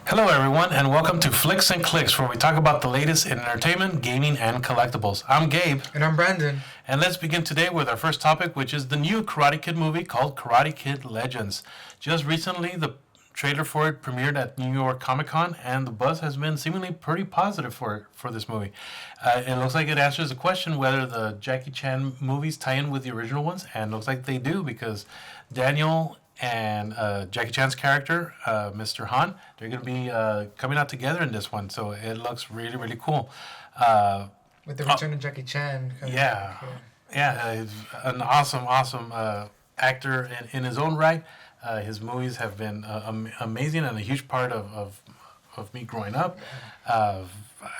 Hello, everyone, and welcome to Flix N Clix, where we talk about the latest in entertainment, gaming, and collectibles. I'm Gabe, And I'm Brandon. and let's begin today with our first topic, which is the new Karate Kid movie called Karate Kid Legends. Just recently, the trailer for it premiered at New York Comic Con, and the buzz has been seemingly pretty positive for this movie. It looks like it answers the question whether the Jackie Chan movies tie in with the original ones, and it looks like they do because Daniel and Jackie Chan's character, Mr. Han, they're going to be coming out together in this one. So it looks really, really cool. With the return of Jackie Chan. He's an awesome actor in his own right. His movies have been amazing and a huge part of me growing up.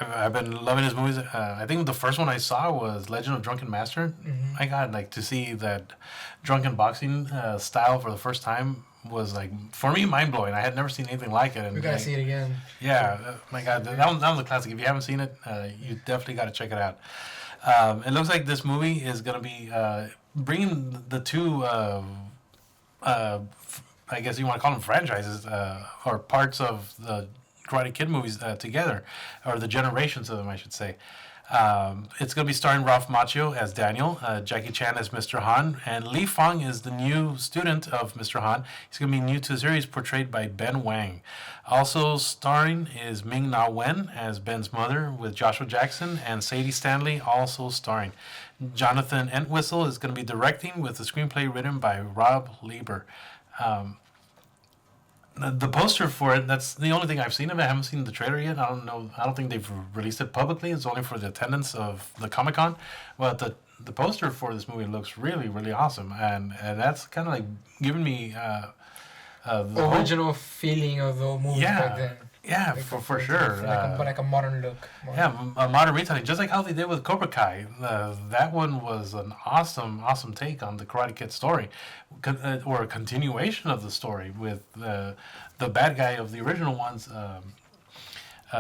I've been loving his movies. I think the first one I saw was Legend of Drunken Master. Mm-hmm. My God, like to see that drunken boxing style for the first time was like for me mind blowing. I had never seen anything like it. And We gotta see it again. Yeah, my God, that was a classic. If you haven't seen it, you definitely got to check it out. It looks like this movie is gonna be bringing the two. I guess you want to call them franchises or parts of the Karate Kid movies together, or the generations of them, I should say. It's going to be starring Ralph Macchio as Daniel, Jackie Chan as Mr. Han, and Li Fang is the new student of Mr. Han. He's going to be new to the series, portrayed by Ben Wang. Also starring is Ming Na Wen as Ben's mother, with Joshua Jackson and Sadie Stanley also starring. Jonathan Entwistle is going to be directing, with the screenplay written by Rob Lieber. The poster for it, that's the only thing I've seen of it. I haven't seen the trailer yet. I don't know. I don't think they've released it publicly. It's only for the attendance of the Comic Con. But the poster for this movie looks really, really awesome. And that's kind of like giving me the Original feeling of the movie back then. Yeah, Like for sure. Like a modern look. A modern retelling, just like how they did with Cobra Kai. That one was an awesome take on the Karate Kid story, or a continuation of the story with the bad guy of the original ones,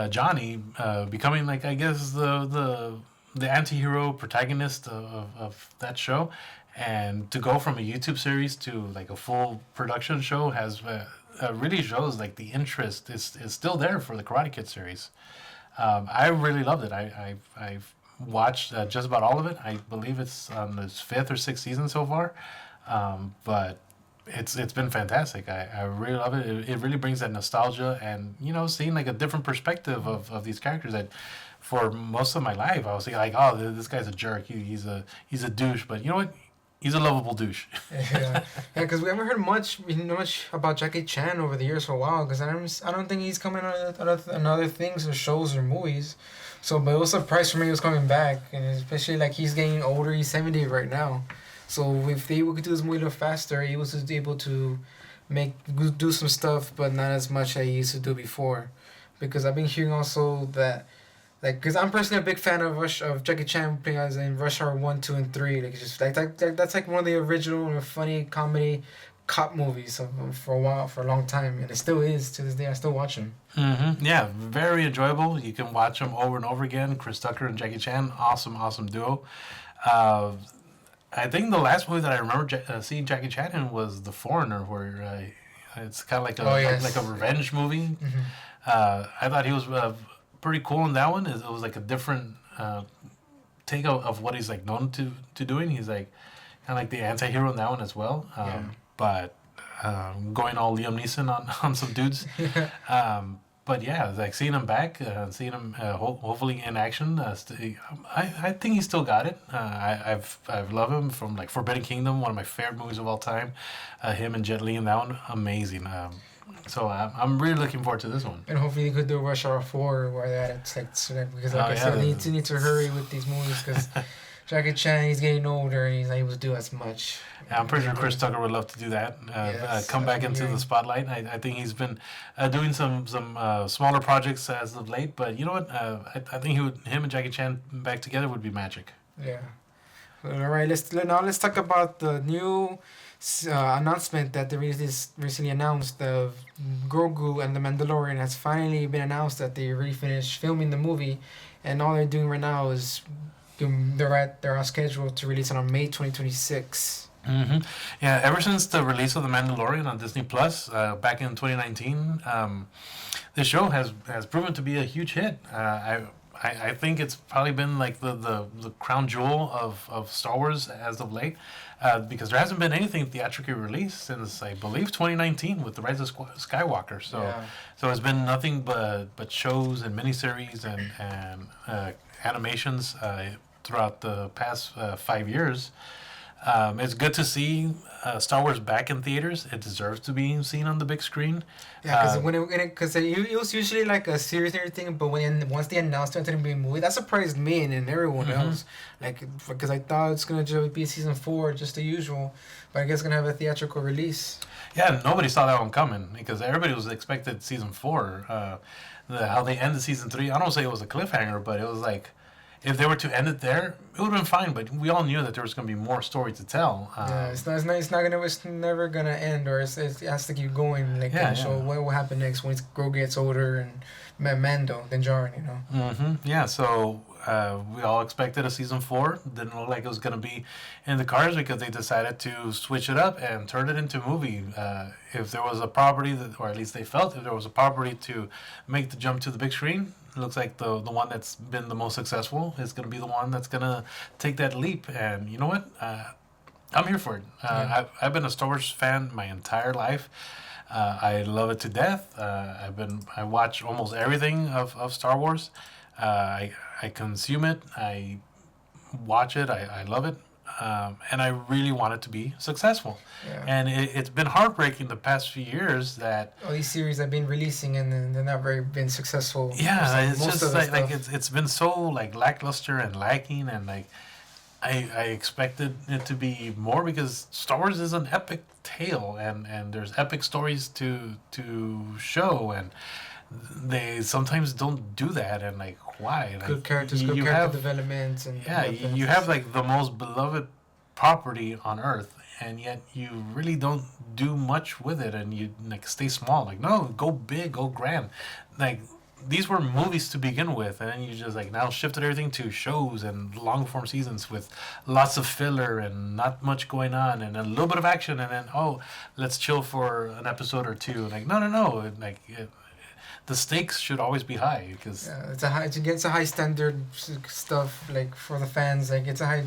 Johnny, becoming like I guess the anti-hero protagonist of that show, and to go from a YouTube series to like a full production show has. Really shows like the interest is still there for the Karate Kid series. I really loved it. I've watched just about all of it. I believe it's on its fifth or sixth season so far, but it's been fantastic. I really love it. It really brings that nostalgia and seeing like a different perspective of these characters that. For most of my life, I was like, "Oh, this guy's a jerk. He's a douche." But you know what? He's a lovable douche. Because we haven't heard much about Jackie Chan over the years for a while. Because I don't think he's coming on other things or shows or movies. So, but it was a surprise for me he was coming back, and especially like he's getting older. He's 70 right now. So if they could do this movie a little faster, he was just able to do some stuff, but not as much as he used to do before. Because I've been hearing also that. Like, cause I'm personally a big fan of Jackie Chan playing as in Rush Hour 1, 2, and 3. Like, it's just that's like one of the original and funny comedy cop movies for a long time, and it still is to this day. I still watch them. Mm-hmm. Yeah, very enjoyable. You can watch them over and over again. Chris Tucker and Jackie Chan, awesome duo. I think the last movie that I remember seeing Jackie Chan in was The Foreigner, where it's kind of like like a revenge movie. Mm-hmm. I thought he was. Pretty cool in that one. It was like a different take of what he's like known to doing. He's like kind of like the anti-hero in that one as well. But going all Liam Neeson on some dudes. But yeah, like seeing him back, seeing him hopefully in action. I think he still got it. I've loved him from like Forbidden Kingdom, one of my favorite movies of all time. Him and Jet Li in that one, amazing. So I'm really looking forward to this one. And hopefully they could do Rush Hour 4 where they're at. Because like I said, they need to hurry with these movies because Jackie Chan, he's getting older and he's not able to do as much. Yeah, I'm pretty sure Chris Tucker would love to do that. Come back into the spotlight. I think he's been doing some smaller projects as of late, but you know what? I think him and Jackie Chan back together would be magic. Yeah. All right. Let's talk about the new announcement that they recently announced. The Grogu and the Mandalorian has finally been announced that they already finished filming the movie, and all they're doing right now is they're on schedule to release it on May 2026. Hmm. Yeah, ever since the release of The Mandalorian on Disney Plus back in 2019, the show has proven to be a huge hit. I think it's probably been like the crown jewel of Star Wars as of late, because there hasn't been anything theatrically released since I believe 2019 with the Rise of Skywalker. So Yeah. so it's been nothing but shows and miniseries and animations throughout the past 5 years. It's good to see Star Wars back in theaters. It deserves to be seen on the big screen. Yeah, because it was usually like a series and everything, but once they announced it to be a movie, that surprised me and everyone else. Like, because I thought it's gonna just be season 4, just the usual, but I guess it's gonna have a theatrical release. Yeah, nobody saw that one coming because everybody was expected season 4. How they ended season 3, I don't say it was a cliffhanger, but it was like if they were to end it there, it would have been fine. But we all knew that there was going to be more story to tell. Yeah, it's never gonna end, or it has to keep going. Like, Yeah, so yeah. what will happen next when Grogu gets older and Mando, then Jaren, you know? Yeah, so we all expected a season 4. Didn't look like it was going to be in the cards because they decided to switch it up and turn it into a movie. If there was a property that, or at least they felt if there was a property to make the jump to the big screen, it looks like the one that's been the most successful is going to be the one that's going to take that leap. And you know what? I'm here for it. I've been a Star Wars fan my entire life. I love it to death. I watch almost everything of Star Wars. I consume it. I watch it. I love it. And I really want it to be successful. Yeah. And it's been heartbreaking the past few years that All these series have been releasing and they're not very been successful. it's Most just of the like stuff. it's been so like lackluster and lacking, and like I expected it to be more because Star Wars is an epic tale, and there's epic stories to show, and they sometimes don't do that, and like why? Like, Good characters, good you character have development, and yeah, you have like the most beloved property on Earth, and yet you really don't do much with it, and you like stay small. Like no, go big, go grand. Like these were movies to begin with, and then you just like now shifted everything to shows and long form seasons with lots of filler and not much going on, and a little bit of action, and then oh, let's chill for an episode or two. Like no, like. The stakes should always be high because yeah, it's a high standard stuff like for the fans. Like it's a high.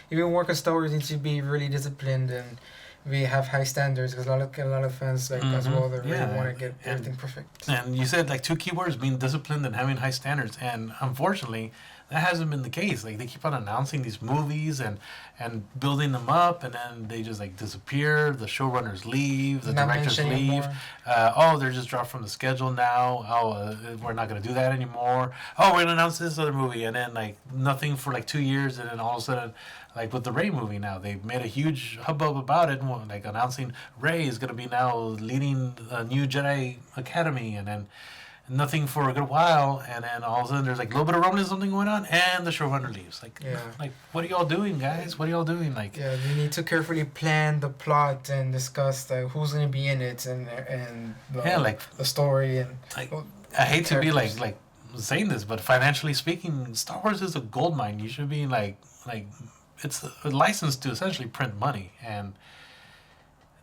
If you work on Star Wars, you need to be really disciplined and we have high standards because a lot of fans like as well that really want to get everything perfect. And you said like two keywords: being disciplined and having high standards. And unfortunately, that hasn't been the case. Like they keep on announcing these movies and building them up, and then they just like disappear. The showrunners leave, the Not directors mentioned leave. anymore. They're just dropped from the schedule now. We're not gonna do that anymore. Oh, we're gonna announce this other movie, and then like nothing for like 2 years, and then all of a sudden, like with the Ray movie now, they made a huge hubbub about it, like announcing Ray is gonna be now leading a new Jedi Academy, and then nothing for a good while, and then all of a sudden there's like a little bit of rumble, something going on, and the showrunner leaves. Like what are y'all doing, guys? What are y'all doing? Like Yeah, you need to carefully plan the plot and discuss who's gonna be in it and like the story and like well, I hate to be characters. like saying this, but financially speaking, Star Wars is a gold mine. You should be like it's a license to essentially print money, and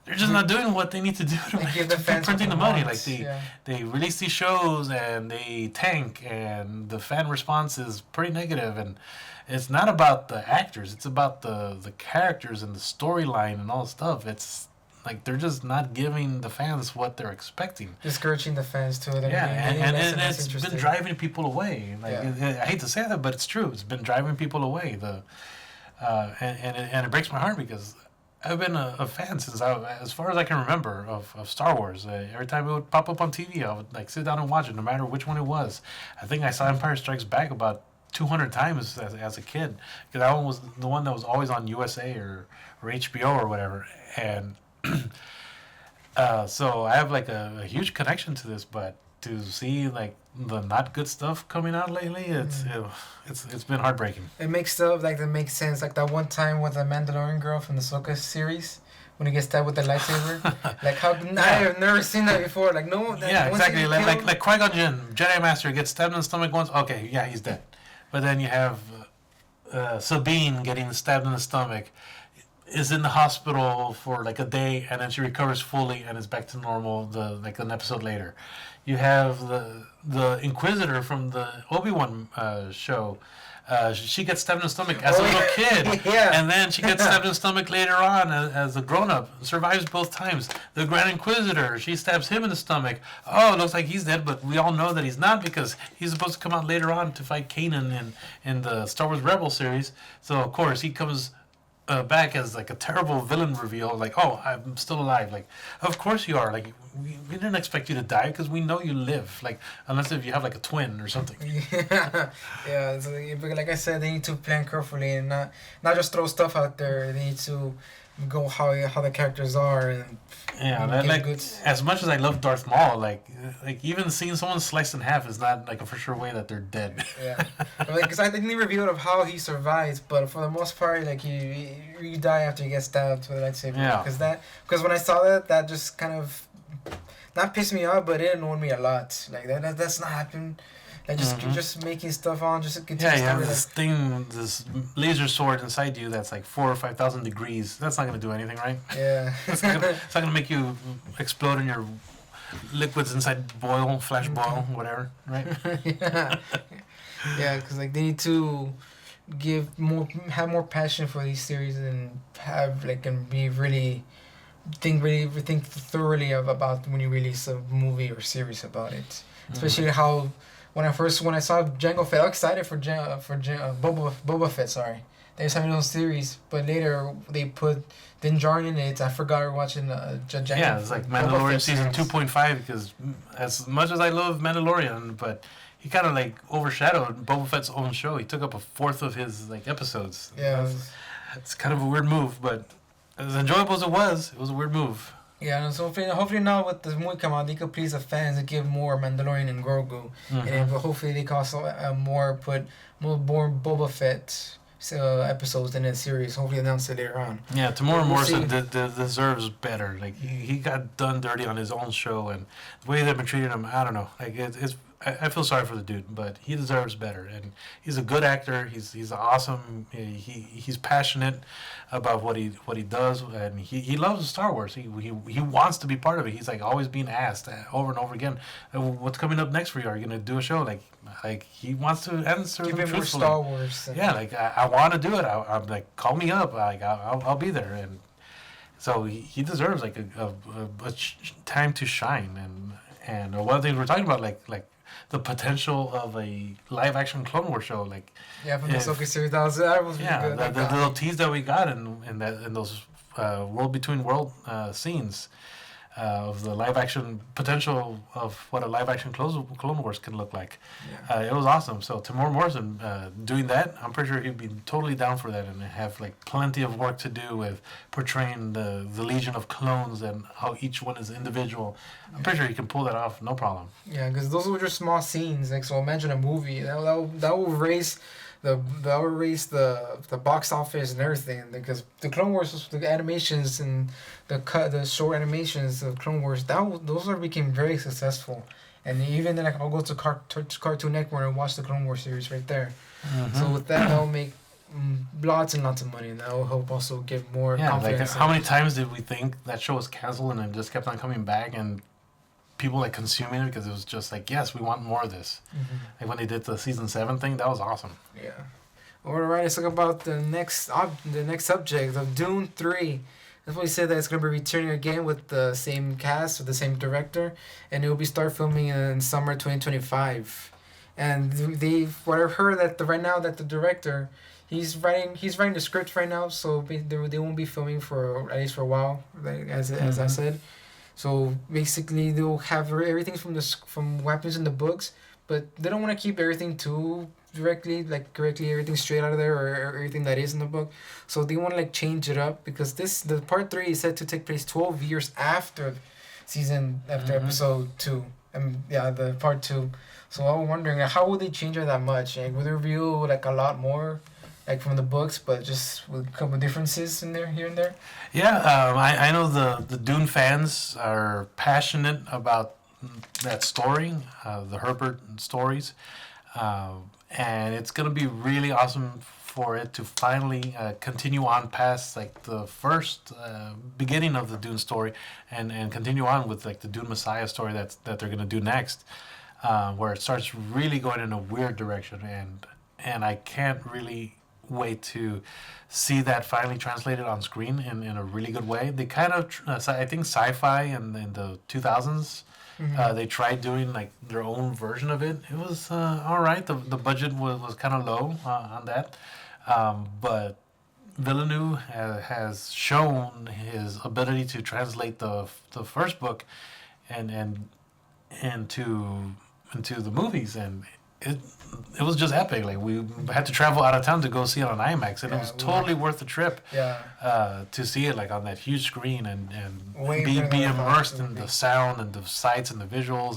they're just not doing what they need to do to, And make, give to the keep fans what printing they the money. want, Like yeah. they release these shows and they tank, and the fan response is pretty negative. And it's not about the actors; it's about the characters and the storyline and all the stuff. It's like they're just not giving the fans what they're expecting. Discouraging the fans too. They're Yeah, getting and less less it's been interested. driving people away. Like Yeah. I hate to say that, but it's true. It's been driving people away. And it breaks my heart because I've been a fan since as far as I can remember of Star Wars. Every time it would pop up on TV, I would like sit down and watch it, no matter which one it was. I think I saw Empire Strikes Back about 200 times as a kid because that one was the one that was always on USA or HBO or whatever. And so I have like a huge connection to this, but to see like the not good stuff coming out lately, it's been heartbreaking. It makes stuff like that makes sense. Like that one time with the Mandalorian girl from the Ahsoka series when he gets stabbed with the lightsaber. Like how I have never seen that before. Like no one. Yeah, once exactly. he Like killed- Qui-Gon Jinn, Jedi Master, gets stabbed in the stomach once. Okay, yeah, he's dead. But then you have Sabine getting stabbed in the stomach. is in the hospital for like a day, and then she recovers fully and is back to normal like an episode later. You have the Inquisitor from the Obi-Wan show. She gets stabbed in the stomach as a little kid, Yeah. and then she gets stabbed in the stomach later on as a grown-up. Survives both times. The Grand Inquisitor, she stabs him in the stomach. Oh, it looks like he's dead, but we all know that he's not because he's supposed to come out later on to fight Kanan in the Star Wars Rebel series. So of course he comes back as like a terrible villain reveal, like, oh, I'm still alive. Like, of course you are. Like, we didn't expect you to die because we know you live. Like, unless if you have like a twin or something. Yeah. So like I said, they need to plan carefully and not just throw stuff out there. They need to go how the characters are and Yeah, give like good. as much as I love Darth Maul, like even seeing someone sliced in half is not like a for sure way that they're dead. Yeah, because I think they revealed of how he survives, but for the most part, like you die after you get stabbed with a lightsaber. Yeah. Because when I saw that just kind of not pissed me off, but it annoyed me a lot. Like that's not happening. Like you're just making stuff on just to continue. Yeah, you have story, this thing, this laser sword inside you that's like 4,000 or 5,000 degrees. That's not gonna do anything, right? Yeah. It's not gonna make you explode and your liquids inside boil, flash boil, whatever, right? Yeah. Yeah, because like they need to have more passion for these series and have like and be really think thoroughly about when you release a movie or series about it. Especially how when I saw Jango Fett, I was excited for Boba Fett. Sorry, they was having those series, but later they put Din Djarin in it. I forgot we were watching Jango. Yeah, it's like Boba Mandalorian Fett season series. 2.5 because as much as I love Mandalorian, but he kind of like overshadowed Boba Fett's own show. He took up a fourth of his like episodes. Yeah. It's kind of a weird move, but as enjoyable as it was a weird move. Yeah, and so hopefully now with the movie come out, they could please the fans and give more Mandalorian and Grogu, and hopefully they can also put more Boba Fett episodes in the series. Hopefully announce it later on. Yeah, Tamora We'll Morrison see. deserves better. Like he got done dirty on his own show, and the way they've been treating him, I don't know. Like I feel sorry for the dude, but he deserves better. And he's a good actor. He's awesome. He's passionate about what he does, and he loves Star Wars. He wants to be part of it. He's like always being asked over and over again, "What's coming up next for you? Are you gonna do a show?" Like he wants to answer Give them it more truthfully. Star Wars. Yeah, like I want to do it. I'm like, call me up. Like I'll be there. And so he deserves like a time to shine. And one of the things we're talking about, like the potential of a live action Clone Wars show, like Yeah, from the if- Ahsoka series, that was really yeah, good. the little tease that we got in those world between world scenes. Of the live action potential of what a live action Clone Wars can look like. Yeah. It was awesome. So Tamora Morrison doing that, I'm pretty sure he'd be totally down for that and have like plenty of work to do with portraying the Legion of Clones and how each one is individual. I'm pretty sure he can pull that off, no problem. Yeah, because those were just small scenes. Like, so imagine a movie that will raise the box office and everything. Because the Clone Wars, the animations and the short animations of Clone Wars, those became very successful. And even then, like, I'll go to Cartoon Network and watch the Clone Wars series right there. So with that'll make lots and lots of money, and that will help also give more Yeah, like confidence. how many times did we think that show was canceled and it just kept on coming back and people like consuming it because it was just like, yes, we want more of this. Like when they did the season 7 thing, that was awesome. Yeah. All right, let's talk about the next subject of Dune 3. That's what he said, that it's going to be returning again with the same cast, with the same director, and it will be start filming in summer 2025. And what I've heard right now that the director, he's writing the script right now, so they won't be filming for at least for a while, like as I said. So basically, they'll have everything from what happens in the books, but they don't want to keep everything too correctly everything straight out of there or everything that is in the book. So they want to like change it up because the part 3 is set to take place 12 years after episode 2. And yeah, the part 2. So I was wondering how would they change it that much? Like, would they reveal like a lot more, like from the books, but just with a couple differences in there here and there? Yeah, I know the Dune fans are passionate about that story, the Herbert stories, and it's gonna be really awesome for it to finally continue on past like the first beginning of the Dune story, and continue on with like the Dune Messiah story that they're gonna do next, where it starts really going in a weird direction, and I can't really wait to see that finally translated on screen in a really good way. They kind of I think sci-fi in the 2000s. They tried doing like their own version of it. It was all right. The budget was kind of low on that, but Villeneuve has shown his ability to translate the first book and into the movies, and it was just epic. Like we had to travel out of town to go see it on IMAX, and it was totally worth the trip. Yeah. To see it like on that huge screen and be better immersed in the sound and the sights and the visuals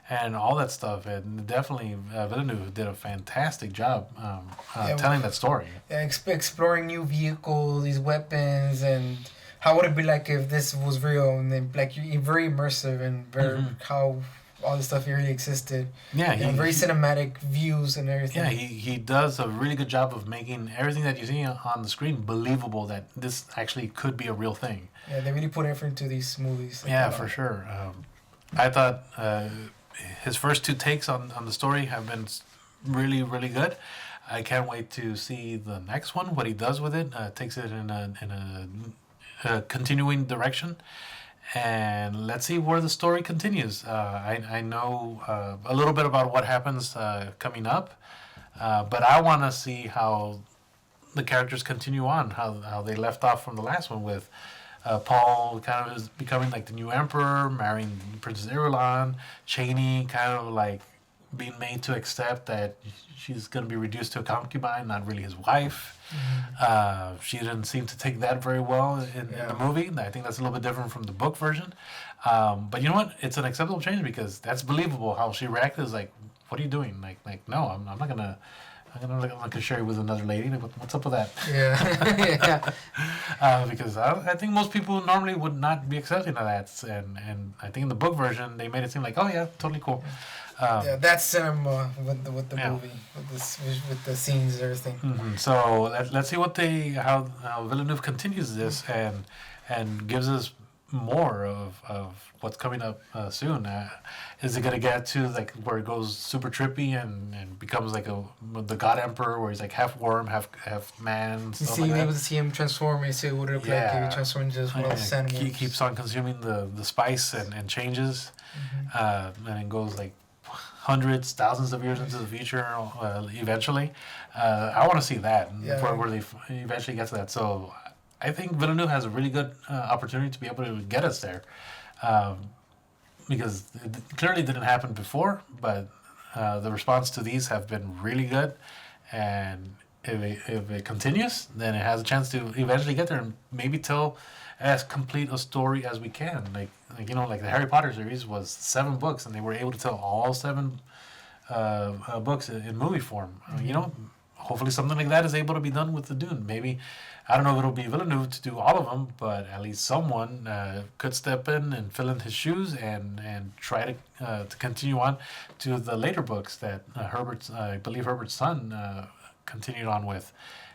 and all that stuff. And definitely Villeneuve did a fantastic job telling that story. Yeah, exploring new vehicles, these weapons, and how would it be like if this was real, and then like very immersive and very how all the stuff really existed. Yeah, and very cinematic views and everything. Yeah, he does a really good job of making everything that you see on the screen believable, that this actually could be a real thing. Yeah, they really put effort into these movies. Yeah, for sure. I thought his first two takes on the story have been really, really good. I can't wait to see the next one, what he does with it. Takes it in a continuing direction. And let's see where the story continues. I know a little bit about what happens coming up, but I want to see how the characters continue on, how they left off from the last one with Paul kind of is becoming like the new emperor, marrying Princess Irulan, Chani kind of like being made to accept that she's going to be reduced to a concubine, not really his wife. She didn't seem to take that very well in the movie. I think that's a little bit different from the book version. But you know what? It's an acceptable change because that's believable. How she reacted is like, "What are you doing?" Like no, I'm not gonna. I'm gonna share you with another lady. What's up with that? Yeah. Because I think most people normally would not be accepting of that, and I think in the book version they made it seem like, oh yeah, totally cool. That's cinema with the movie, with the scenes and everything. Mm-hmm. So let's see how Villeneuve continues this and gives us more of what's coming up soon. Is it gonna get to like where it goes super trippy and becomes like the God Emperor, where he's like half worm, half man? You see, able to see him transform. You see what it look like. He transforms into one of the sandworms. He keeps on consuming the spice and changes, and it goes like hundreds, thousands of years into the future. Eventually, I want to see that where they eventually get to that. So I think Villeneuve has a really good opportunity to be able to get us there. Because it clearly didn't happen before, but the response to these have been really good, and if it continues, then it has a chance to eventually get there and maybe tell as complete a story as we can. Like the Harry Potter series was 7 books, and they were able to tell all 7 books in movie form. Hopefully something like that is able to be done with the Dune. Maybe, I don't know if it'll be Villeneuve to do all of them, but at least someone could step in and fill in his shoes and try to continue on to the later books that I believe Herbert's son continued on with,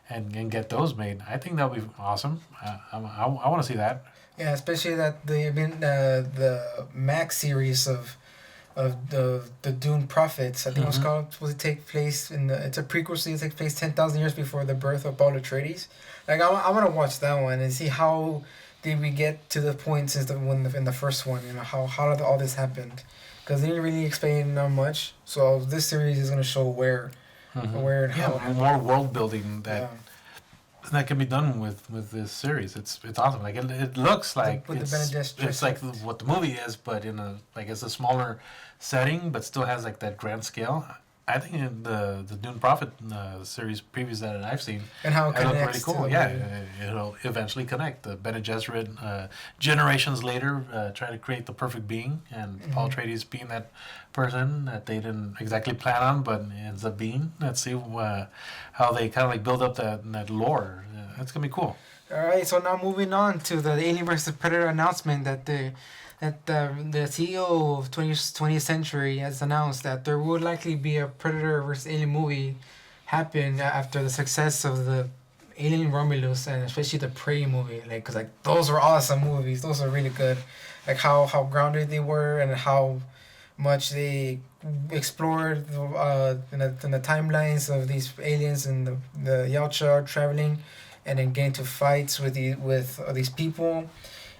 and get those made. I think that would be awesome. I want to see that. Yeah, especially that the Max series of the Dune Prophets, I think it was called, was to take place it's a prequel, so it takes place 10,000 years before the birth of Paul Atreides. Like I want to watch that one and see how did we get to the point since in the first one, how did all this happen? Because they didn't really explain that much. So this series is gonna show where and how. More world building that can be done with this series. It's awesome. Like it looks like it's like what the movie is, but it's a smaller setting, but still has like that grand scale. I think in the Dune Prophet series previews that I've seen, and how it connects, look really cool. It'll eventually connect. The Bene Gesserit generations later try to create the perfect being, and Paul Atreides being that person that they didn't exactly plan on, but ends up being. Let's see how they kind of like build up that lore. That's gonna be cool. All right, so now moving on to the Alien vs. Predator announcement that the CEO of 20th Century has announced that there would likely be a Predator vs. Alien movie happened after the success of the Alien Romulus and especially the Prey movie. Like, cause like those were awesome movies. Those are really good. Like how grounded they were and how much they explored in the timelines of these aliens and the Yautja traveling, and then getting to fights with these people,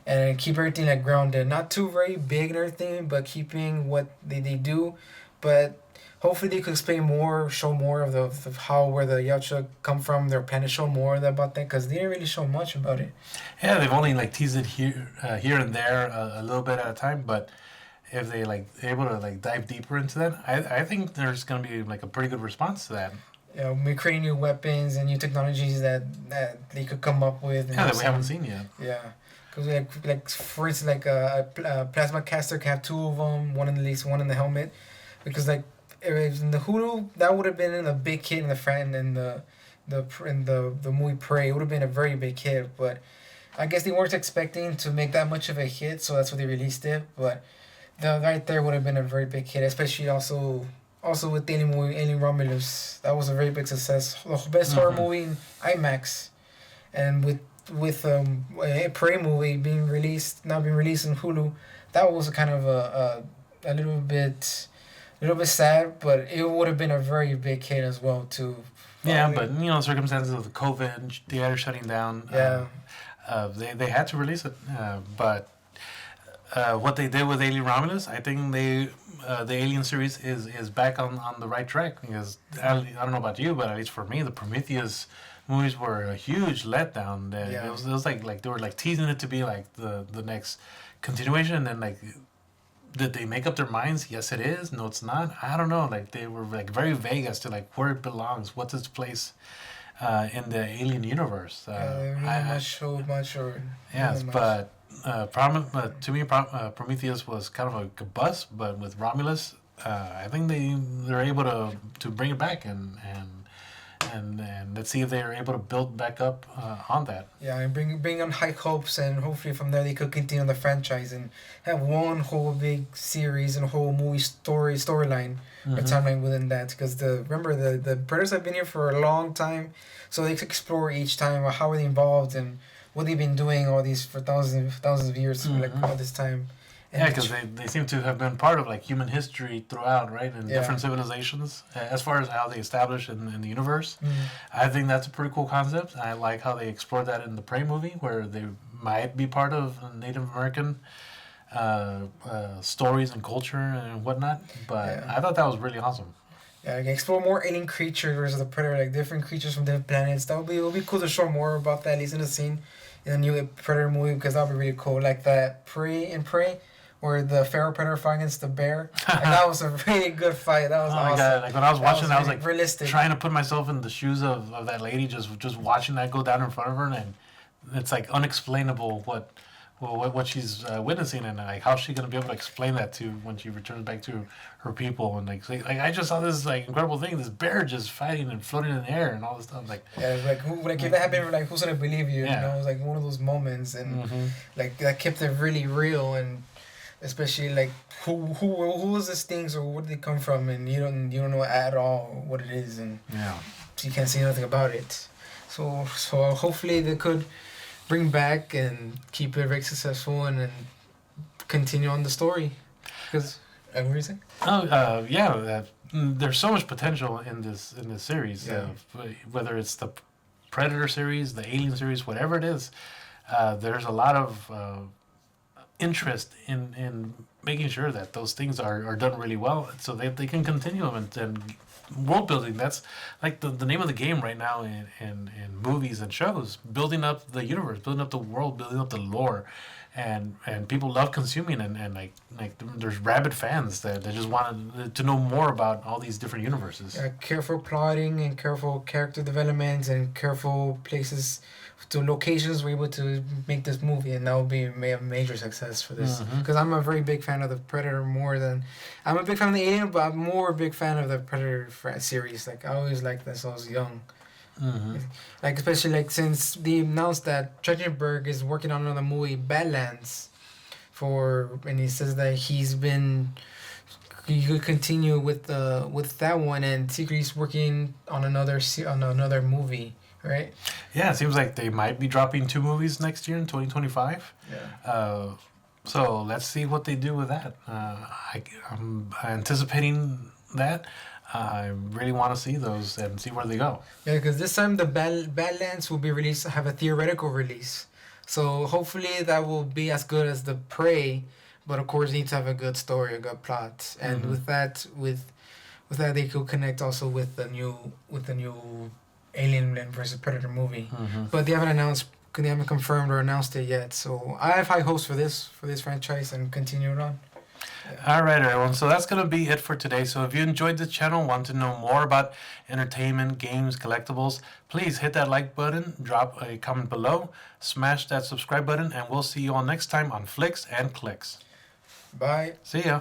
and keep everything like grounded. Not too very big and everything, but keeping what they do, but hopefully they could explain more, show more of of how where the Yautja come from, their planet, show more about that because they didn't really show much about it. Yeah, they've only like teased it here and there a little bit at a time, but if they like able to like dive deeper into that, I think there's gonna be like a pretty good response to that. You know, we create new weapons and new technologies that they could come up with. Yeah, that we haven't seen yet. Yeah, because like for instance, like a plasma caster can have two of them, one in at least one in the helmet, because like if in the Hulu that would have been a big hit in the friend in the movie Prey. It would have been a very big hit, but I guess they weren't expecting to make that much of a hit, so that's why they released it. But the right there would have been a very big hit, especially also with the Alien movie, Alien Romulus. That was a very big success. The best horror movie in IMAX, and with a Prey movie being released, now being released in Hulu, that was a kind of a little bit sad, but it would have been a very big hit as well too. Yeah, but you know, circumstances of the COVID, theater shutting down. Yeah. They had to release it, but what they did with Alien Romulus, I think the Alien series is back on the right track, because I don't know about you, but at least for me, the Prometheus movies were a huge letdown. Yeah. It was like they were like teasing it to be like the next continuation, and then like did they make up their minds? Yes, it is. No, it's not. I don't know. Like they were like very vague as to like where it belongs, what's its place in the Alien universe. Not show much or yes, much. but to me, Prometheus was kind of a bust. But with Romulus, I think they're able to bring it back, and let's see if they're able to build back up on that. Yeah, and bring on high hopes, and hopefully from there they could continue the franchise and have one whole big series and a whole movie storyline or timeline within that. Because remember the Predators have been here for a long time, so they could explore each time how are they involved and what they've been doing all these for thousands of years, like all this time. And yeah, because they seem to have been part of like human history throughout, right? In different civilizations, as far as how they establish in the universe. I think that's a pretty cool concept. I like how they explored that in the Prey movie, where they might be part of Native American stories and culture and whatnot. But I thought that was really awesome. Yeah, like explore more alien creatures versus the Predator, like different creatures from different planets. It would be cool to show more about that, at least in the scene in the new Predator movie, because that would be really cool. Like that Prey, where the feral predator fought against the bear. And that was a really good fight. That was awesome. My God. Like when I was watching, I was like realistic. Trying to put myself in the shoes of that lady, just watching that go down in front of her, and it's like unexplainable what she's witnessing, and like how's she gonna be able to explain that to when she returns back to her people, and like I just saw this like incredible thing, this bear just fighting and floating in the air and all this stuff. Like if that happened, like who's gonna believe you? Yeah. You know, it was like one of those moments, and like that kept it really real, and especially like who was these things or where did they come from, and you don't know at all what it is, and you can't say nothing about it. So hopefully they could bring back and keep it very successful, and then continue on the story. Because what were you saying? There's so much potential in this series. Whether it's the Predator series, the Alien series, whatever it is, there's a lot of interest in making sure that those things are done really well, so that they can continue them and world building. That's like the name of the game right now in movies and shows, building up the universe, building up the world, building up the lore, and people love consuming, and like there's rabid fans that just want to know more about all these different universes. Careful plotting and careful character development and careful places to locations were able to make this movie, and that will be a major success for this. Because I'm a very big fan of the Predator I'm a big fan of the Alien, but I'm more a big fan of the Predator series. Like I always liked that since I was young. Like especially like since they announced that Trachtenberg is working on another movie, Badlands, and he says that he's been you could continue with that one, and Secret's working on another movie, right? Yeah, it seems like they might be dropping 2 movies next year in 2025. Yeah. So let's see what they do with that. I'm anticipating that. I really want to see those and see where they go. Yeah, because this time the Badlands will be released, have a theoretical release. So hopefully that will be as good as the Prey, but of course it needs to have a good story, a good plot, and with that they could connect also with the new Alien versus Predator movie. But they haven't confirmed or announced it yet. So I have high hopes for this franchise and continue it on. All right, everyone. So that's going to be it for today. So if you enjoyed the channel, want to know more about entertainment, games, collectibles, please hit that like button, drop a comment below, smash that subscribe button, and we'll see you all next time on Flix N Clix. Bye. See ya.